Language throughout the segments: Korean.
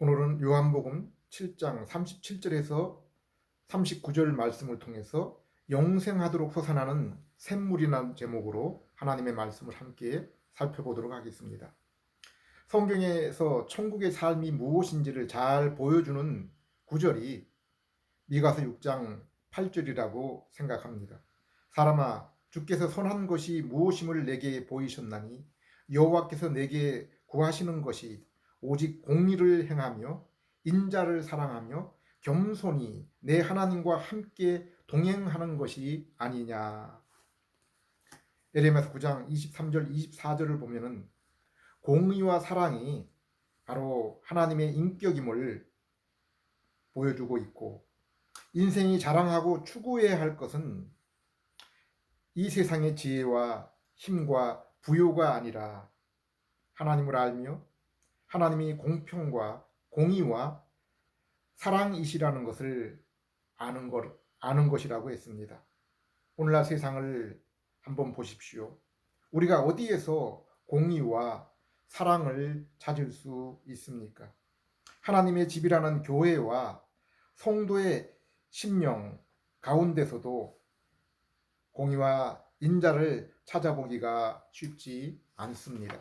오늘은 요한복음 7장 37절에서 39절 말씀을 통해서 영생하도록 솟아나는 샘물이라는 제목으로 하나님의 말씀을 함께 살펴보도록 하겠습니다. 성경에서 천국의 삶이 무엇인지를 잘 보여주는 구절이 미가서 6장 8절이라고 생각합니다. 사람아, 주께서 선한 것이 무엇임을 내게 보이셨나니 여호와께서 내게 구하시는 것이 오직 공의를 행하며 인자를 사랑하며 겸손히 내 하나님과 함께 동행하는 것이 아니냐. 에레미야서 9장 23절 24절을 보면은 공의와 사랑이 바로 하나님의 인격임을 보여주고 있고, 인생이 자랑하고 추구해야 할 것은 이 세상의 지혜와 힘과 부요가 아니라 하나님을 알며 하나님이 공평과 공의와 사랑이시라는 것을 아는 것이라고 했습니다. 오늘날 세상을 한번 보십시오. 우리가 어디에서 공의와 사랑을 찾을 수 있습니까? 하나님의 집이라는 교회와 성도의 심령 가운데서도 공의와 인자를 찾아보기가 쉽지 않습니다.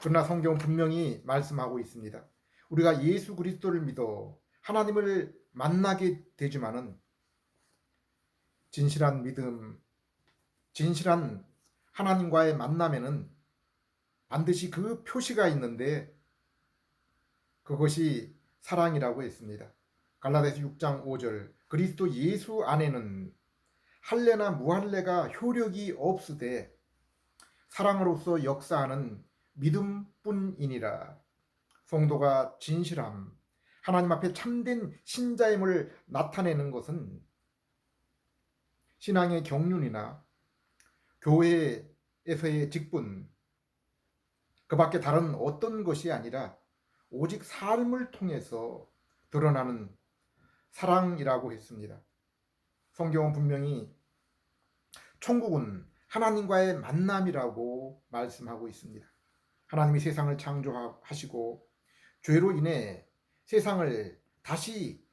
그러나 성경은 분명히 말씀하고 있습니다. 우리가 예수 그리스도를 믿어 하나님을 만나게 되지만은 진실한 믿음, 진실한 하나님과의 만남에는 반드시 그 표시가 있는데 그것이 사랑이라고 했습니다. 갈라디아서 6장 5절 그리스도 예수 안에는 할례나 무할례가 효력이 없으되 사랑으로서 역사하는 믿음뿐이니라. 성도가 진실함, 하나님 앞에 참된 신자임을 나타내는 것은 신앙의 경륜이나 교회에서의 직분, 그 밖에 다른 어떤 것이 아니라 오직 삶을 통해서 드러나는 사랑이라고 했습니다. 성경은 분명히 천국은 하나님과의 만남이라고 말씀하고 있습니다. 하나님이 세상을 창조하시고 죄로 인해 세상을 다시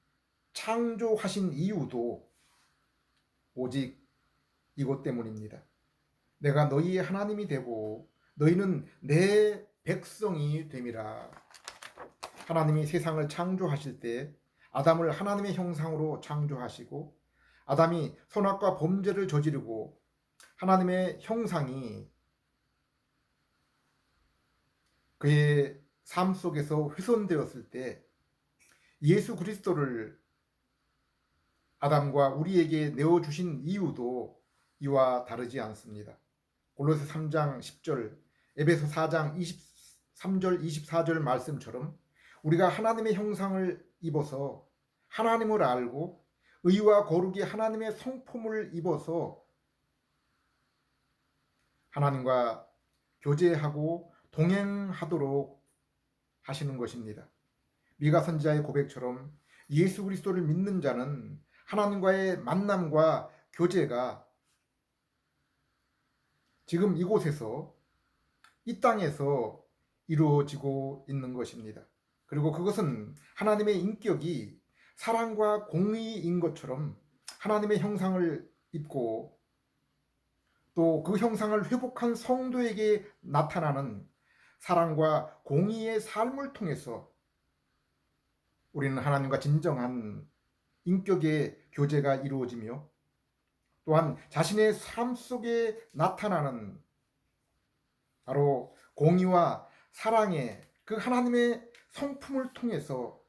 창조하신 이유도 오직 이것 때문입니다. 내가 너희의 하나님이 되고 너희는 내 백성이 됨이라. 하나님이 세상을 창조하실 때 아담을 하나님의 형상으로 창조하시고 아담이 선악과 범죄를 저지르고 하나님의 형상이 그의 삶 속에서 훼손되었을 때 예수 그리스도를 아담과 우리에게 내어주신 이유도 이와 다르지 않습니다. 골로새 3장 10절, 에베소 4장 23절 24절 말씀처럼 우리가 하나님의 형상을 입어서 하나님을 알고 의와 거룩이 하나님의 성품을 입어서 하나님과 교제하고 동행하도록 하시는 것입니다. 미가 선지자의 고백처럼 예수 그리스도를 믿는 자는 하나님과의 만남과 교제가 지금 이곳에서 이 땅에서 이루어지고 있는 것입니다. 그리고 그것은 하나님의 인격이 사랑과 공의인 것처럼 하나님의 형상을 입고 또 그 형상을 회복한 성도에게 나타나는 사랑과 공의의 삶을 통해서 우리는 하나님과 진정한 인격의 교제가 이루어지며 또한 자신의 삶 속에 나타나는 바로 공의와 사랑의 그 하나님의 성품을 통해서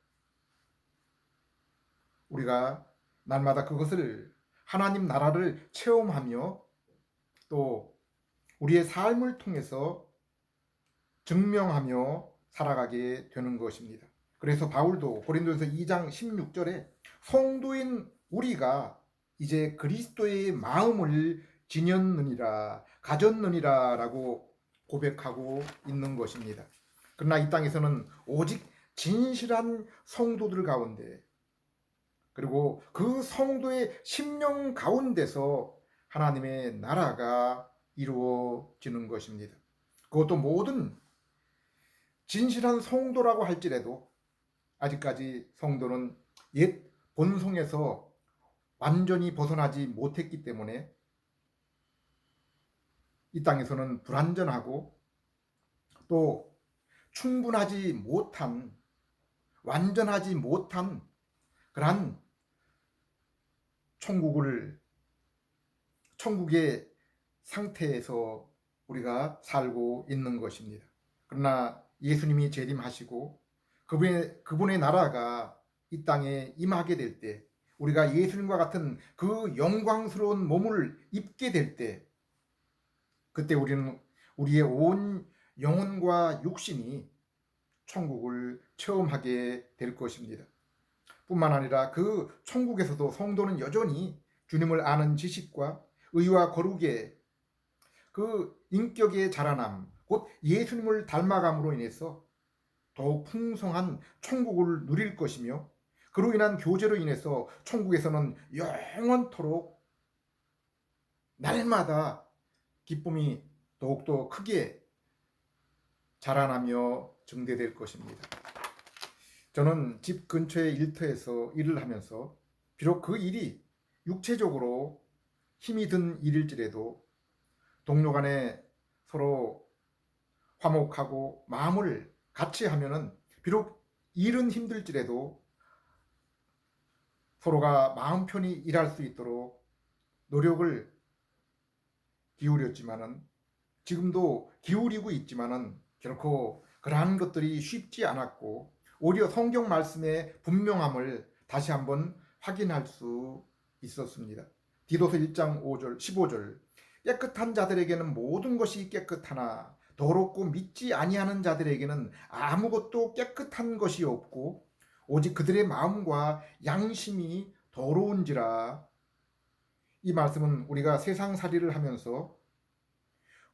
우리가 날마다 그것을 하나님 나라를 체험하며 또 우리의 삶을 통해서 증명하며 살아가게 되는 것입니다. 그래서 바울도 고린도전서 2장 16절에 성도인 우리가 이제 그리스도의 마음을 지녔느니라 가졌느니라 라고 고백하고 있는 것입니다. 그러나 이 땅에서는 오직 진실한 성도들 가운데 그리고 그 성도의 심령 가운데서 하나님의 나라가 이루어지는 것입니다. 그것도 모든 진실한 성도라고 할지라도 아직까지 성도는 옛 본성에서 완전히 벗어나지 못했기 때문에 이 땅에서는 불완전하고 또 충분하지 못한, 완전하지 못한 그러한 천국의 상태에서 우리가 살고 있는 것입니다. 그러나 예수님이 재림하시고 그분의 나라가 이 땅에 임하게 될 때, 우리가 예수님과 같은 그 영광스러운 몸을 입게 될 때, 그때 우리는 우리의 온 영혼과 육신이 천국을 체험하게 될 것입니다. 뿐만 아니라 그 천국에서도 성도는 여전히 주님을 아는 지식과 의와 거룩의 그 인격의 자라남, 곧 예수님을 닮아감으로 인해서 더욱 풍성한 천국을 누릴 것이며, 그로 인한 교제로 인해서 천국에서는 영원토록 날마다 기쁨이 더욱더 크게 자라나며 증대될 것입니다. 저는 집 근처의 일터에서 일을 하면서 비록 그 일이 육체적으로 힘이 든 일일지라도 동료 간에 서로 화목하고 마음을 같이 하면은 비록 일은 힘들지라도 서로가 마음 편히 일할 수 있도록 노력을 기울였지만은, 지금도 기울이고 있지만은 결코 그러한 것들이 쉽지 않았고, 오히려 성경 말씀의 분명함을 다시 한번 확인할 수 있었습니다. 디도서 1장 5절 15절, 깨끗한 자들에게는 모든 것이 깨끗하나 더럽고 믿지 아니하는 자들에게는 아무것도 깨끗한 것이 없고 오직 그들의 마음과 양심이 더러운지라. 이 말씀은 우리가 세상살이를 하면서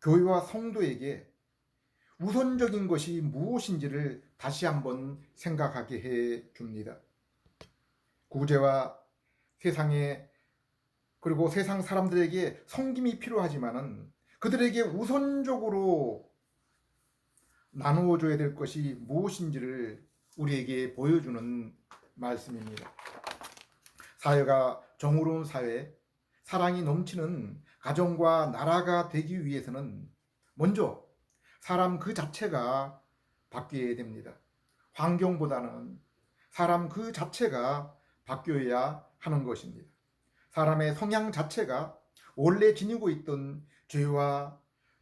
교회와 성도에게 우선적인 것이 무엇인지를 다시 한번 생각하게 해 줍니다. 구제와 세상에, 그리고 세상 사람들에게 섬김이 필요하지만은 그들에게 우선적으로 나누어줘야 될 것이 무엇인지를 우리에게 보여주는 말씀입니다. 사회가 정의로운 사회, 사랑이 넘치는 가정과 나라가 되기 위해서는 먼저 사람 그 자체가 바뀌어야 됩니다. 환경보다는 사람 그 자체가 바뀌어야 하는 것입니다. 사람의 성향 자체가 원래 지니고 있던 죄와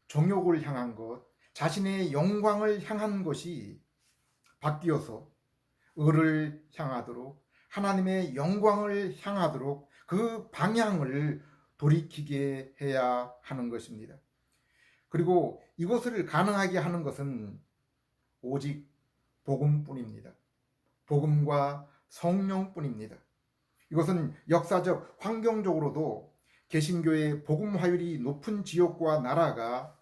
정욕을 향한 것, 자신의 영광을 향한 것이 바뀌어서 의를 향하도록, 하나님의 영광을 향하도록 그 방향을 돌이키게 해야 하는 것입니다. 그리고 이것을 가능하게 하는 것은 오직 복음뿐입니다. 복음과 성령뿐입니다. 이것은 역사적, 환경적으로도 개신교의 복음 화율이 높은 지역과 나라가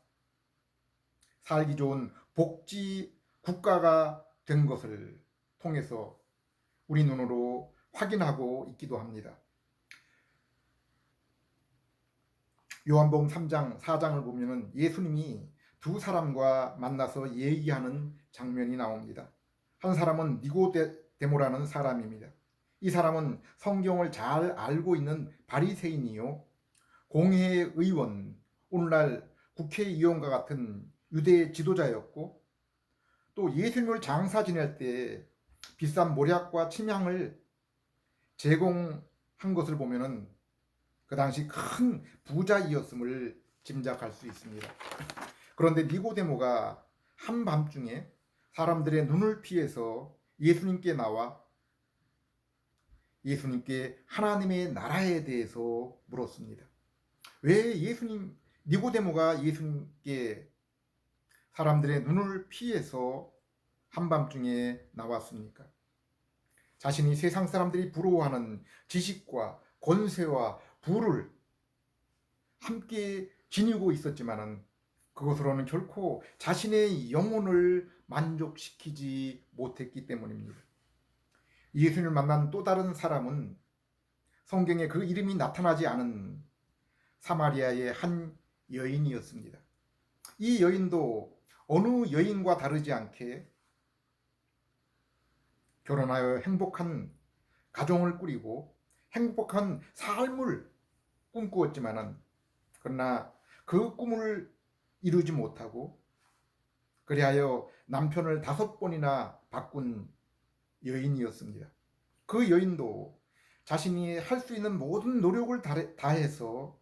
살기 좋은 복지 국가가 된 것을 통해서 우리 눈으로 확인하고 있기도 합니다. 요한복음 3장, 4장을 보면은 예수님이 두 사람과 만나서 얘기하는 장면이 나옵니다. 한 사람은 니고데모라는 사람입니다. 이 사람은 성경을 잘 알고 있는 바리새인이요, 공회의 의원, 오늘날 국회의원과 같은 유대 지도자였고, 또 예수님을 장사 지낼 때 비싼 모략과 침향을 제공한 것을 보면은 그 당시 큰 부자이었음을 짐작할 수 있습니다. 그런데 니고데모가 한밤중에 사람들의 눈을 피해서 예수님께 나와 예수님께 하나님의 나라에 대해서 물었습니다. 왜 니고데모가 예수님께 사람들의 눈을 피해서 한밤중에 나왔습니까? 자신이 세상 사람들이 부러워하는 지식과 권세와 부를 함께 지니고 있었지만은 그것으로는 결코 자신의 영혼을 만족시키지 못했기 때문입니다. 예수님을 만난 또 다른 사람은 성경에 그 이름이 나타나지 않은 사마리아의 한 여인이었습니다. 이 여인도 어느 여인과 다르지 않게 결혼하여 행복한 가정을 꾸리고 행복한 삶을 꿈꾸었지만은, 그러나 그 꿈을 이루지 못하고 그리하여 남편을 5번이나 바꾼 여인이었습니다. 그 여인도 자신이 할 수 있는 모든 노력을 다해서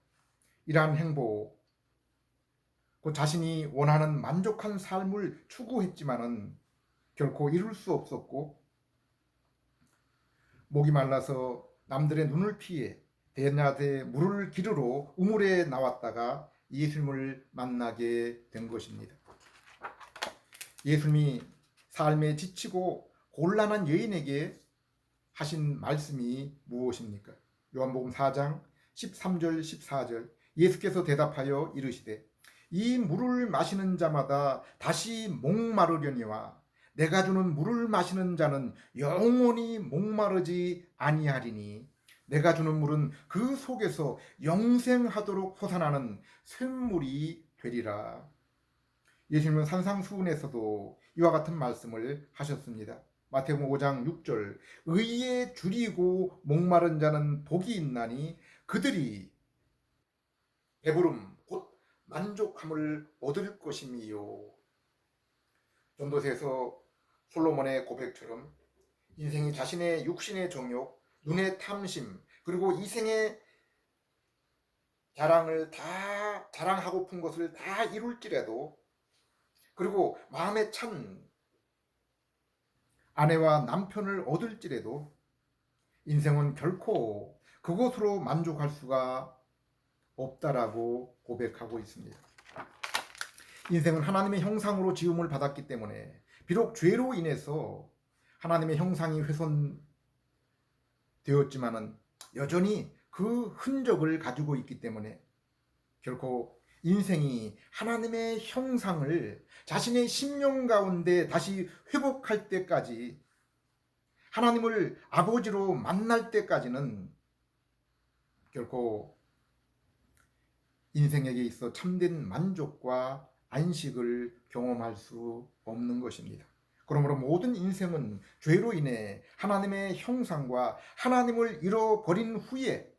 이러한 행복, 그 자신이 원하는 만족한 삶을 추구했지만은 결코 이룰 수 없었고, 목이 말라서 남들의 눈을 피해 대낮에 물을 기르러 우물에 나왔다가 예수님을 만나게 된 것입니다. 예수님이 삶에 지치고 곤란한 여인에게 하신 말씀이 무엇입니까? 요한복음 4장 13절 14절, 예수께서 대답하여 이르시되 이 물을 마시는 자마다 다시 목마르려니와 내가 주는 물을 마시는 자는 영원히 목마르지 아니하리니 내가 주는 물은 그 속에서 영생하도록 솟아나는 샘물이 되리라. 예수님은 산상수훈에서도 이와 같은 말씀을 하셨습니다. 마태복음 5장 6절, 의에 줄이고 목마른 자는 복이 있나니 그들이 배부름 곧 만족함을 얻을 것임이요. 전도서에서 솔로몬의 고백처럼 인생이 자신의 육신의 정욕, 눈의 탐심, 그리고 이생의 자랑을 다 자랑하고픈 것을 다 이룰지라도, 그리고 마음에 찬 아내와 남편을 얻을지라도 인생은 결코 그것으로 만족할 수가 없다라고 고백하고 있습니다. 인생은 하나님의 형상으로 지음을 받았기 때문에 비록 죄로 인해서 하나님의 형상이 훼손되었지만은 여전히 그 흔적을 가지고 있기 때문에 결코 인생이 하나님의 형상을 자신의 심령 가운데 다시 회복할 때까지, 하나님을 아버지로 만날 때까지는 결코 인생에게 있어 참된 만족과 안식을 경험할 수 없는 것입니다. 그러므로 모든 인생은 죄로 인해 하나님의 형상과 하나님을 잃어버린 후에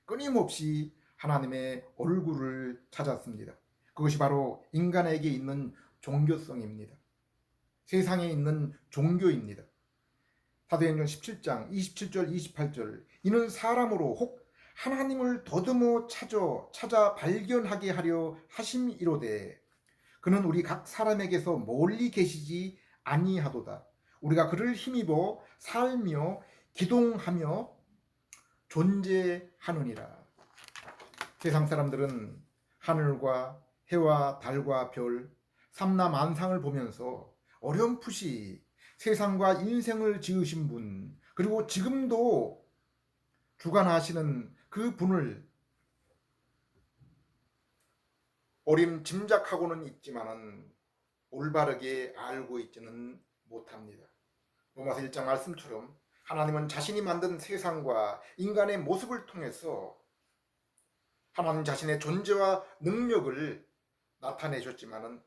끊임없이 하나님의 얼굴을 찾았습니다. 그것이 바로 인간에게 있는 종교성입니다. 세상에 있는 종교입니다. 사도행전 17장 27절 28절, 이는 사람으로 혹 하나님을 더듬어 찾아 발견하게 하려 하심이로되 그는 우리 각 사람에게서 멀리 계시지 아니하도다. 우리가 그를 힘입어 살며 기동하며 존재하느니라. 세상 사람들은 하늘과 해와 달과 별, 삼라만상을 보면서 어렴풋이 세상과 인생을 지으신 분, 그리고 지금도 주관하시는 그 분을 짐작하고는 있지만은 올바르게 알고 있지는 못합니다. 로마서 1장 말씀처럼 하나님은 자신이 만든 세상과 인간의 모습을 통해서 하나님 자신의 존재와 능력을 나타내셨지만은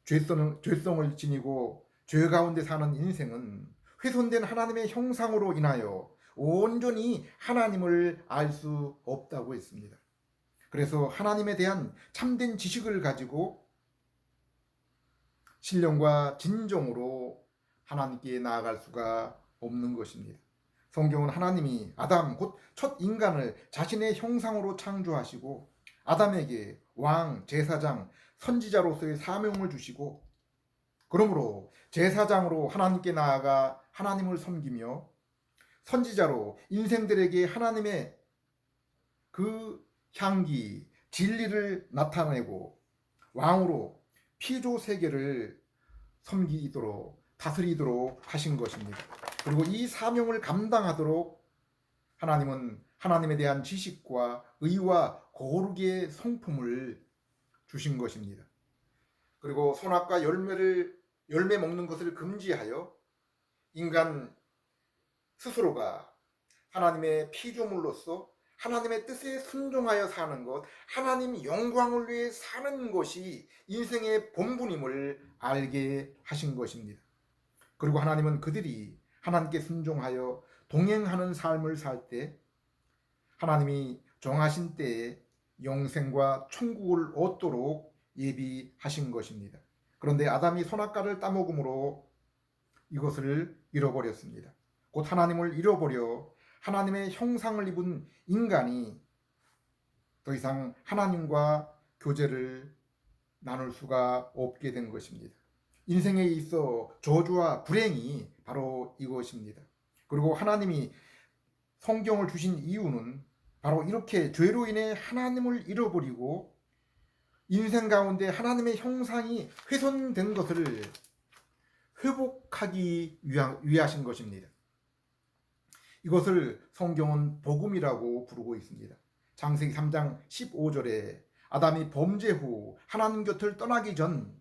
죄성을 지니고 죄 가운데 사는 인생은 훼손된 하나님의 형상으로 인하여 온전히 하나님을 알 수 없다고 했습니다. 그래서 하나님에 대한 참된 지식을 가지고 신령과 진정으로 하나님께 나아갈 수가 없는 것입니다. 성경은 하나님이 아담 곧 첫 인간을 자신의 형상으로 창조하시고 아담에게 왕, 제사장, 선지자로서의 사명을 주시고, 그러므로 제사장으로 하나님께 나아가 하나님을 섬기며 선지자로 인생들에게 하나님의 그 향기, 진리를 나타내고 왕으로 피조 세계를 섬기도록 다스리도록 하신 것입니다. 그리고 이 사명을 감당하도록 하나님은 하나님에 대한 지식과 의와 거룩의 성품을 주신 것입니다. 그리고 선악과 열매 먹는 것을 금지하여 인간 스스로가 하나님의 피조물로서 하나님의 뜻에 순종하여 사는 것, 하나님 영광을 위해 사는 것이 인생의 본분임을 알게 하신 것입니다. 그리고 하나님은 그들이 하나님께 순종하여 동행하는 삶을 살 때 하나님이 정하신 때에 영생과 천국을 얻도록 예비하신 것입니다. 그런데 아담이 선악과를 따먹음으로 이것을 잃어버렸습니다. 곧 하나님을 잃어버려 하나님의 형상을 입은 인간이 더 이상 하나님과 교제를 나눌 수가 없게 된 것입니다. 인생에 있어 저주와 불행이 바로 이것입니다. 그리고 하나님이 성경을 주신 이유는 바로 이렇게 죄로 인해 하나님을 잃어버리고 인생 가운데 하나님의 형상이 훼손된 것을 회복하기 위하신 것입니다. 이것을 성경은 복음이라고 부르고 있습니다. 창세기 3장 15절에 아담이 범죄 후 하나님 곁을 떠나기 전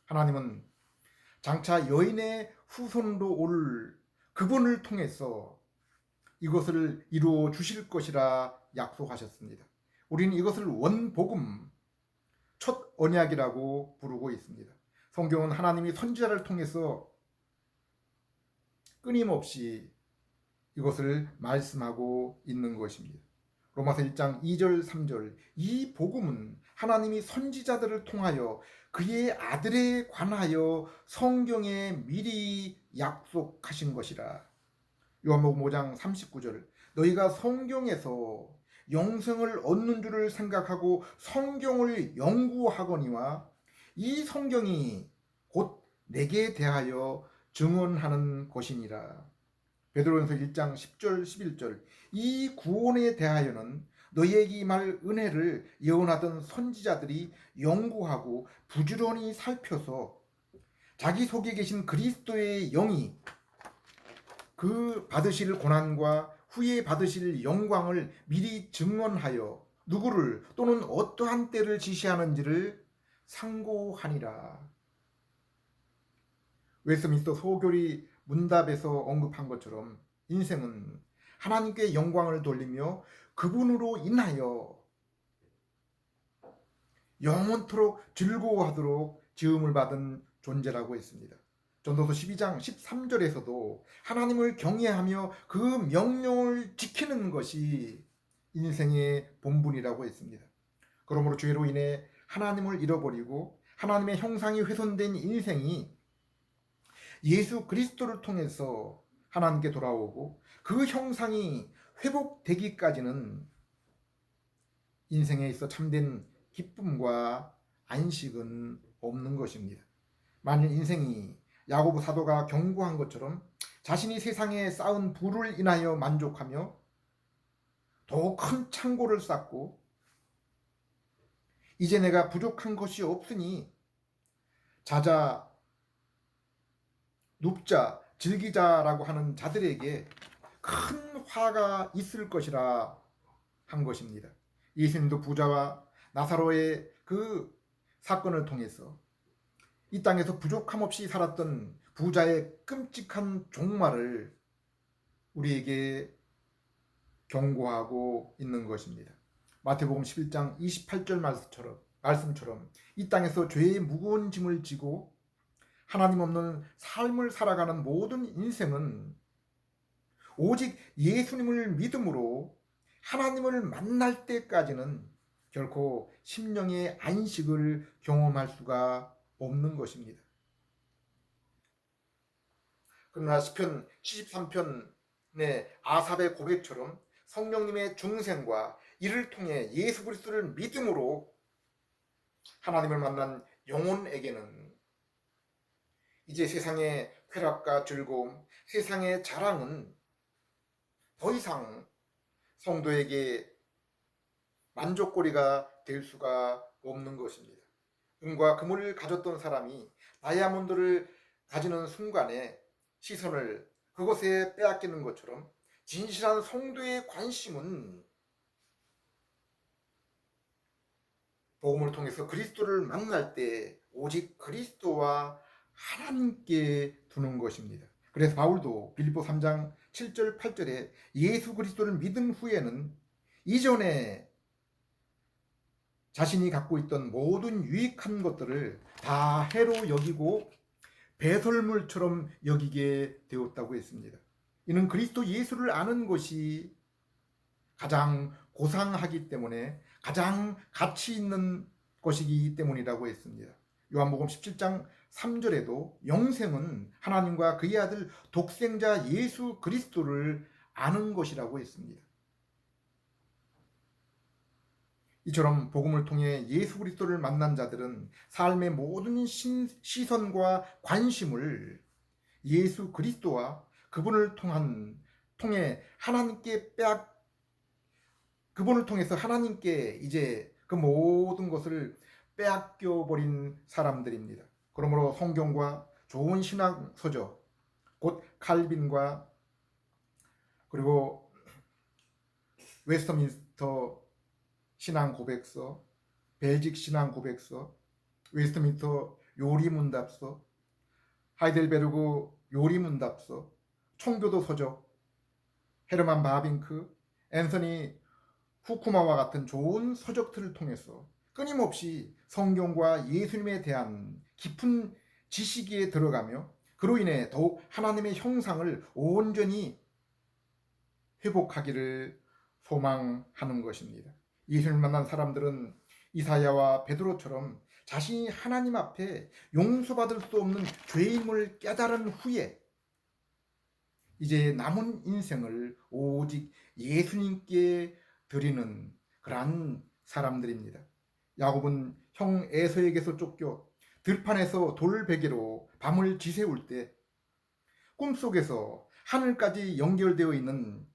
하나님은 장차 여인의 후손으로 올 그분을 통해서 이것을 이루어 주실 것이라 약속하셨습니다. 우리는 이것을 원복음, 첫 언약이라고 부르고 있습니다. 성경은 하나님이 선지자를 통해서 끊임없이 이것을 말씀하고 있는 것입니다. 로마서 1장 2절 3절 이 복음은 하나님이 선지자들을 통하여 그의 아들에 관하여 성경에 미리 약속하신 것이라. 요한복음 5장 39절 너희가 성경에서 영생을 얻는 줄을 생각하고 성경을 연구하거니와 이 성경이 곧 내게 대하여 증언하는 것이니라. 베드로전서 1장 10절 11절 이 구원에 대하여는 너희에게 임할 은혜를 예언하던 선지자들이 연구하고 부지런히 살펴서 자기 속에 계신 그리스도의 영이 그 받으실 고난과 후에 받으실 영광을 미리 증언하여 누구를 또는 어떠한 때를 지시하는지를 상고하니라. 웨스민스터 소교리 문답에서 언급한 것처럼 인생은 하나님께 영광을 돌리며 그분으로 인하여 영원토록 즐거워하도록 지음을 받은 존재라고 했습니다. 전도서 12장 13절에서도 하나님을 경외하며 그 명령을 지키는 것이 인생의 본분이라고 했습니다. 그러므로 죄로 인해 하나님을 잃어버리고 하나님의 형상이 훼손된 인생이 예수 그리스도를 통해서 하나님께 돌아오고 그 형상이 회복되기까지는 인생에 있어 참된 기쁨과 안식은 없는 것입니다. 만일 인생이 야고보 사도가 경고한 것처럼 자신이 세상에 쌓은 부를 인하여 만족하며 더 큰 창고를 쌓고 이제 내가 부족한 것이 없으니 자자 눕자 즐기자라고 하는 자들에게 큰 화가 있을 것이라 한 것입니다. 예수님도 부자와 나사로의 그 사건을 통해서 이 땅에서 부족함 없이 살았던 부자의 끔찍한 종말을 우리에게 경고하고 있는 것입니다. 마태복음 11장 28절 말씀처럼 이 땅에서 죄의 무거운 짐을 지고 하나님 없는 삶을 살아가는 모든 인생은 오직 예수님을 믿음으로 하나님을 만날 때까지는 결코 심령의 안식을 경험할 수가 없는 것입니다. 그러나 시편 73편의 아삽의 고백처럼 성령님의 중생과 이를 통해 예수 그리스도를 믿음으로 하나님을 만난 영혼에게는 이제 세상의 쾌락과 즐거움, 세상의 자랑은 더 이상 성도에게 만족거리가 될 수가 없는 것입니다. 은과 금을 가졌던 사람이 다이아몬드를 가지는 순간에 시선을 그것에 빼앗기는 것처럼 진실한 성도의 관심은 복음을 통해서 그리스도를 만날 때 오직 그리스도와 하나님께 두는 것입니다. 그래서 바울도 빌립보 3장 7절 8절에 예수 그리스도를 믿은 후에는 이전에 자신이 갖고 있던 모든 유익한 것들을 다 해로 여기고 배설물처럼 여기게 되었다고 했습니다. 이는 그리스도 예수를 아는 것이 가장 고상하기 때문에 가장 가치 있는 것이기 때문이라고 했습니다. 요한복음 17장 3절에도 영생은 하나님과 그의 아들 독생자 예수 그리스도를 아는 것이라고 했습니다. 이처럼 복음을 통해 예수 그리스도를 만난 자들은 삶의 모든 시선과 관심을 예수 그리스도와 그분을 통해 그분을 통해서 하나님께 이제 그 모든 것을 빼앗겨 버린 사람들입니다. 그러므로 성경과 좋은 신학 서적, 곧 칼빈과 그리고 웨스터민스터 신앙 고백서, 벨직 신앙 고백서, 웨스트민스터 요리 문답서, 하이델베르그 요리 문답서, 총교도 서적, 헤르만 바빙크, 앤서니 후쿠마와 같은 좋은 서적들을 통해서 끊임없이 성경과 예수님에 대한 깊은 지식에 들어가며 그로 인해 더욱 하나님의 형상을 온전히 회복하기를 소망하는 것입니다. 예수를 만난 사람들은 이사야와 베드로처럼 자신이 하나님 앞에 용서받을 수 없는 죄임을 깨달은 후에 이제 남은 인생을 오직 예수님께 드리는 그러한 사람들입니다. 야곱은 형 에서에게서 쫓겨 들판에서 돌베개로 밤을 지새울 때 꿈속에서 하늘까지 연결되어 있는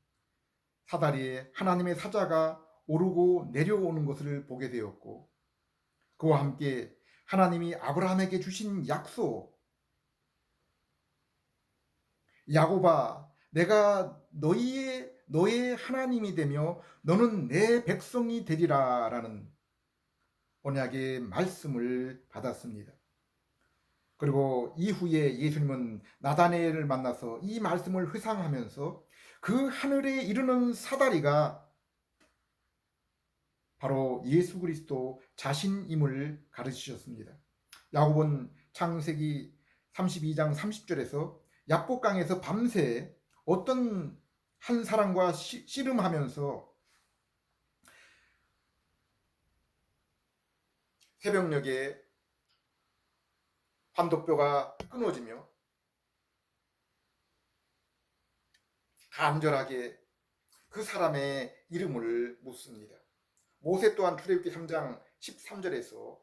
사다리에 하나님의 사자가 오르고 내려오는 것을 보게 되었고, 그와 함께 하나님이 아브라함에게 주신 약속, 야곱아 내가 너의 하나님이 되며 너는 내 백성이 되리라 라는 언약의 말씀을 받았습니다. 그리고 이후에 예수님은 나다나엘을 만나서 이 말씀을 회상하면서 그 하늘에 이르는 사다리가 바로 예수 그리스도 자신임을 가르치셨습니다. 야곱은 창세기 32장 30절에서 야복강에서 밤새 어떤 한 사람과 씨름하면서 새벽녘에 환도뼈가 끊어지며 간절하게 그 사람의 이름을 묻습니다. 모세 또한 출애굽기 3장 13절에서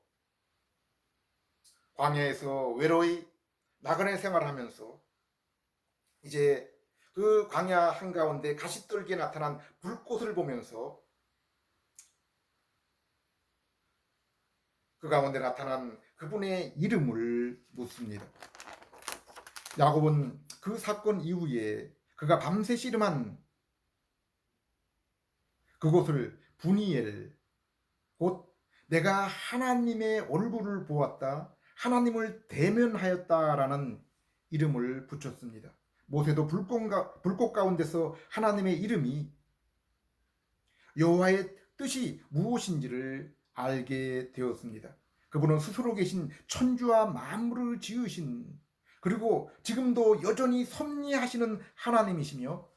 광야에서 외로이 나그네 생활하면서 이제 그 광야 한가운데 가시떨기에 나타난 불꽃을 보면서 그 가운데 나타난 그분의 이름을 묻습니다. 야곱은 그 사건 이후에 그가 밤새 씨름한 그곳을 분이엘, 곧 내가 하나님의 얼굴을 보았다, 하나님을 대면하였다라는 이름을 붙였습니다. 모세도 불꽃 가운데서 하나님의 이름이 여호와의 뜻이 무엇인지를 알게 되었습니다. 그분은 스스로 계신 천주와 만물을 지으신, 그리고 지금도 여전히 섭리하시는 하나님이시며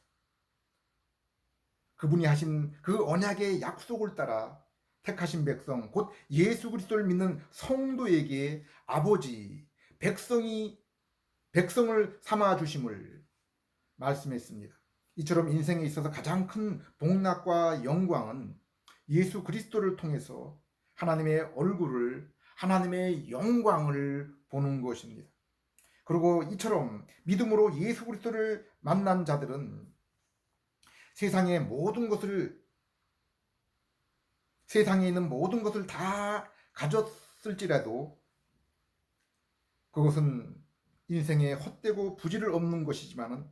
그분이 하신 그 언약의 약속을 따라 택하신 백성, 곧 예수 그리스도를 믿는 성도에게 아버지, 백성을 삼아 주심을 말씀했습니다. 이처럼 인생에 있어서 가장 큰 복락과 영광은 예수 그리스도를 통해서 하나님의 얼굴을, 하나님의 영광을 보는 것입니다. 그리고 이처럼 믿음으로 예수 그리스도를 만난 자들은 세상에 있는 모든 것을 다 가졌을지라도 그것은 인생에 헛되고 부질을 없는 것이지만은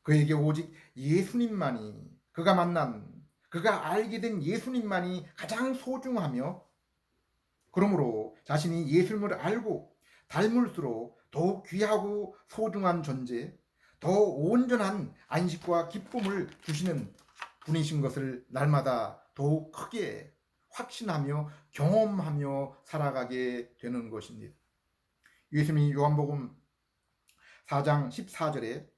그에게 오직 예수님만이, 그가 알게 된 예수님만이 가장 소중하며, 그러므로 자신이 예수님을 알고 닮을수록 더욱 귀하고 소중한 존재, 더 온전한 안식과 기쁨을 주시는 분이신 것을 날마다 더욱 크게 확신하며 경험하며 살아가게 되는 것입니다. 예수님이 요한복음 4장 14절에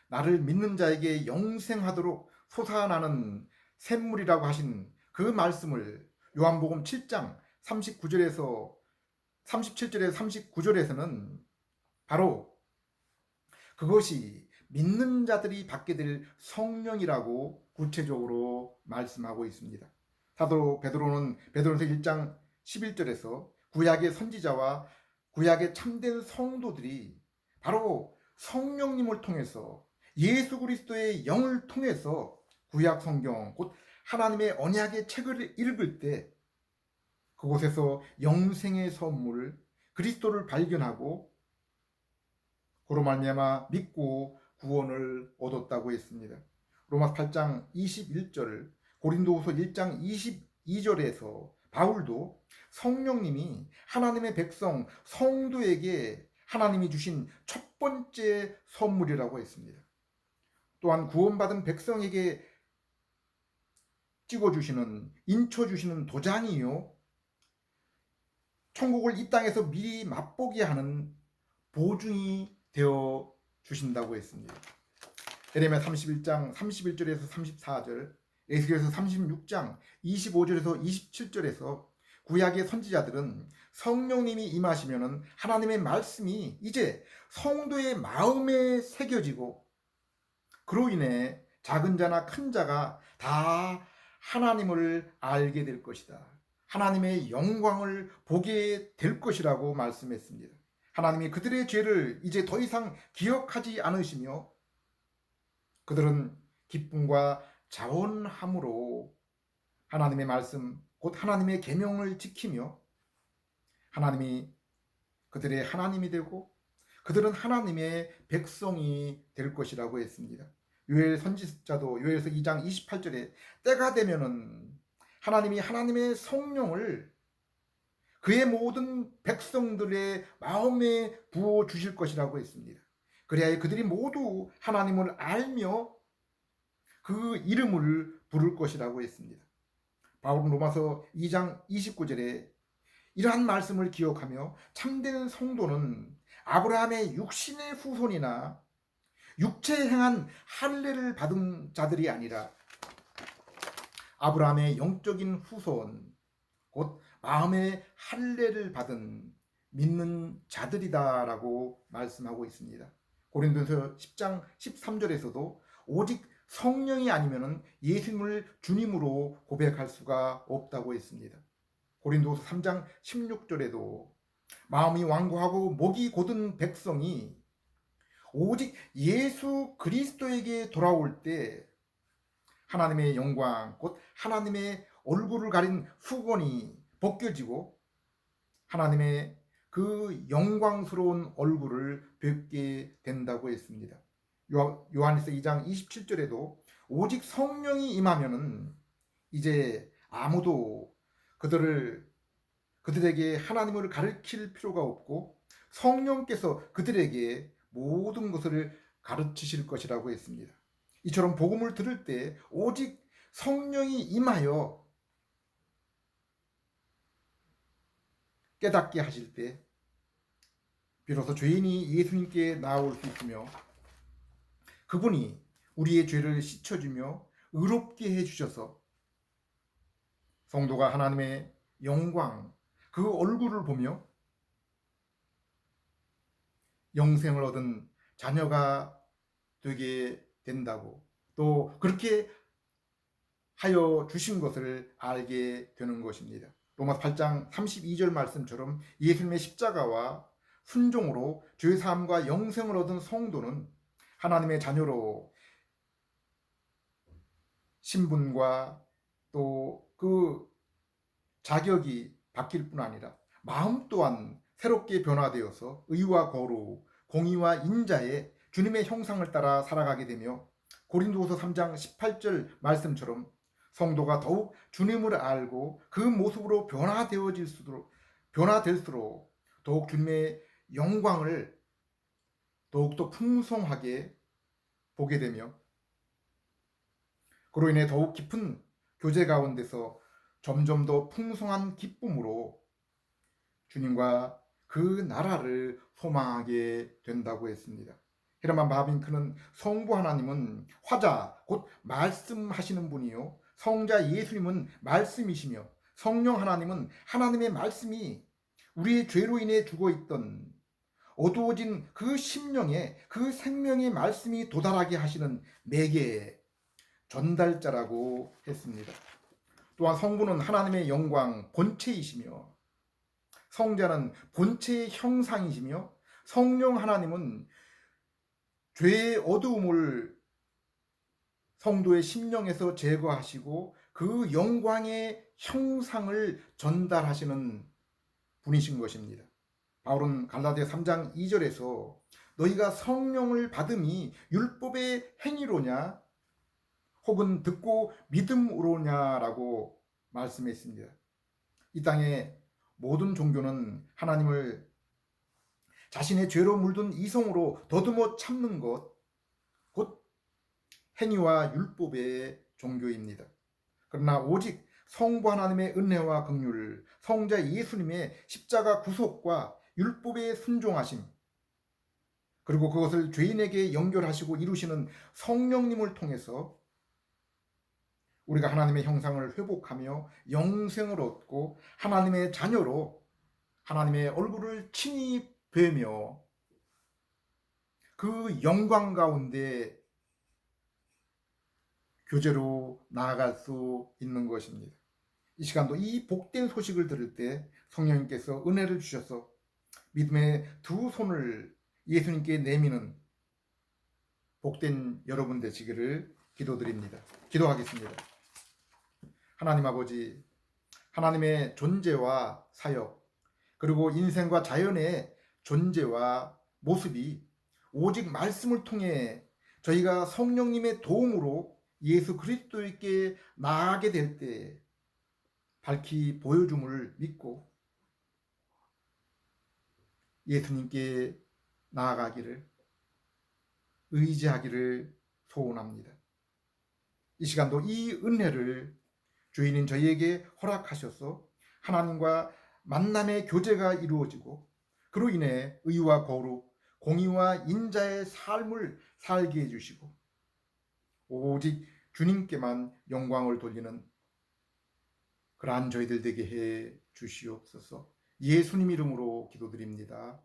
나를 믿는 자에게 영생하도록 솟아나는 샘물이라고 하신 그 말씀을 요한복음 7장 39절에서 37절에서 39절에서는 바로 그것이 믿는 자들이 받게 될 성령이라고 구체적으로 말씀하고 있습니다. 사도 베드로는 베드로서 1장 11절에서 구약의 선지자와 구약의 참된 성도들이 바로 성령님을 통해서 예수 그리스도의 영을 통해서 구약 성경 곧 하나님의 언약의 책을 읽을 때 그곳에서 영생의 선물 그리스도를 발견하고 그로 말미암아 믿고 구원을 얻었다고 했습니다. 로마서 8장 21절, 고린도후서 1장 22절에서 바울도 성령님이 하나님의 백성 성도에게 하나님이 주신 첫 번째 선물이라고 했습니다. 또한 구원받은 백성에게 찍어주시는 인쳐주시는 도장이요 천국을 이 땅에서 미리 맛보게 하는 보증이 되어 주신다고 했습니다. 에레미야 31장 31절에서 34절, 에스겔서 36장 25절에서 27절에서 구약의 선지자들은 성령님이 임하시면은 하나님의 말씀이 이제 성도의 마음에 새겨지고 그로 인해 작은 자나 큰 자가 다 하나님을 알게 될 것이다. 하나님의 영광을 보게 될 것이라고 말씀했습니다. 하나님이 그들의 죄를 이제 더 이상 기억하지 않으시며 그들은 기쁨과 자원함으로 하나님의 말씀 곧 하나님의 계명을 지키며 하나님이 그들의 하나님이 되고 그들은 하나님의 백성이 될 것이라고 했습니다. 요엘 선지자도 요엘서 2장 28절에 때가 되면은 하나님이 하나님의 성령을 그의 모든 백성들의 마음에 부어 주실 것이라고 했습니다. 그래야 그들이 모두 하나님을 알며 그 이름을 부를 것이라고 했습니다. 바울은 로마서 2장 29절에 이러한 말씀을 기억하며 참된 성도는 아브라함의 육신의 후손이나 육체에 행한 할례를 받은 자들이 아니라 아브라함의 영적인 후손 곧 마음의 할례를 받은 믿는 자들이다라고 말씀하고 있습니다. 고린도서 10장 13절에서도 오직 성령이 아니면 예수님을 주님으로 고백할 수가 없다고 했습니다. 고린도서 3장 16절에도 마음이 완고하고 목이 곧은 백성이 오직 예수 그리스도에게 돌아올 때 하나님의 영광 곧 하나님의 얼굴을 가린 수건이 벗겨지고 하나님의 그 영광스러운 얼굴을 뵙게 된다고 했습니다. 요한일서 2장 27절에도 오직 성령이 임하면은 이제 아무도 그들에게 하나님을 가르칠 필요가 없고 성령께서 그들에게 모든 것을 가르치실 것이라고 했습니다. 이처럼 복음을 들을 때 오직 성령이 임하여 깨닫게 하실 때 비로소 죄인이 예수님께 나아올 수 있으며 그분이 우리의 죄를 씻어주며 의롭게 해주셔서 성도가 하나님의 영광 그 얼굴을 보며 영생을 얻은 자녀가 되게 된다고 또 그렇게 하여 주신 것을 알게 되는 것입니다. 로마서 8장 32절 말씀처럼 예수님의 십자가와 순종으로 죄사함과 영생을 얻은 성도는 하나님의 자녀로 신분과 또 그 자격이 바뀔 뿐 아니라 마음 또한 새롭게 변화되어서 의와 거룩, 공의와 인자에 주님의 형상을 따라 살아가게 되며 고린도후서 3장 18절 말씀처럼 성도가 더욱 주님을 알고 그 모습으로 변화될수록 더욱 주님의 영광을 더욱더 풍성하게 보게 되며 그로 인해 더욱 깊은 교제 가운데서 점점 더 풍성한 기쁨으로 주님과 그 나라를 소망하게 된다고 했습니다. 헤르만 바빙크는 성부 하나님은 화자 곧 말씀하시는 분이요 성자 예수님은 말씀이시며 성령 하나님은 하나님의 말씀이 우리의 죄로 인해 죽어있던 어두워진 그 심령에 그 생명의 말씀이 도달하게 하시는 매개의 전달자라고 했습니다. 또한 성부는 하나님의 영광 본체이시며 성자는 본체의 형상이시며 성령 하나님은 죄의 어두움을 성도의 심령에서 제거하시고 그 영광의 형상을 전달하시는 분이신 것입니다. 바울은 갈라디아 3장 2절에서 너희가 성령을 받음이 율법의 행위로냐 혹은 듣고 믿음으로냐라고 말씀했습니다. 이 땅의 모든 종교는 하나님을 자신의 죄로 물든 이성으로 더듬어 참는 것, 곧 행위와 율법의 종교입니다. 그러나 오직 성부 하나님의 은혜와 긍휼, 성자 예수님의 십자가 구속과 율법의 순종하심, 그리고 그것을 죄인에게 연결하시고 이루시는 성령님을 통해서 우리가 하나님의 형상을 회복하며 영생을 얻고 하나님의 자녀로 하나님의 얼굴을 친히 뵈며 그 영광 가운데 교제로 나아갈 수 있는 것입니다. 이 시간도 이 복된 소식을 들을 때 성령님께서 은혜를 주셔서 믿음의 두 손을 예수님께 내미는 복된 여러분 되시기를 기도드립니다. 기도하겠습니다. 하나님 아버지, 하나님의 존재와 사역, 그리고 인생과 자연의 존재와 모습이 오직 말씀을 통해 저희가 성령님의 도움으로 예수 그리스도께 나아가게 될 때 밝히 보여줌을 믿고 예수님께 나아가기를 의지하기를 소원합니다. 이 시간도 이 은혜를 주인인 저희에게 허락하셔서 하나님과 만남의 교제가 이루어지고 그로 인해 의와 거룩, 공의와 인자의 삶을 살게 해주시고 오직 주님께만 영광을 돌리는 그러한 저희들 되게 해 주시옵소서. 예수님 이름으로 기도드립니다.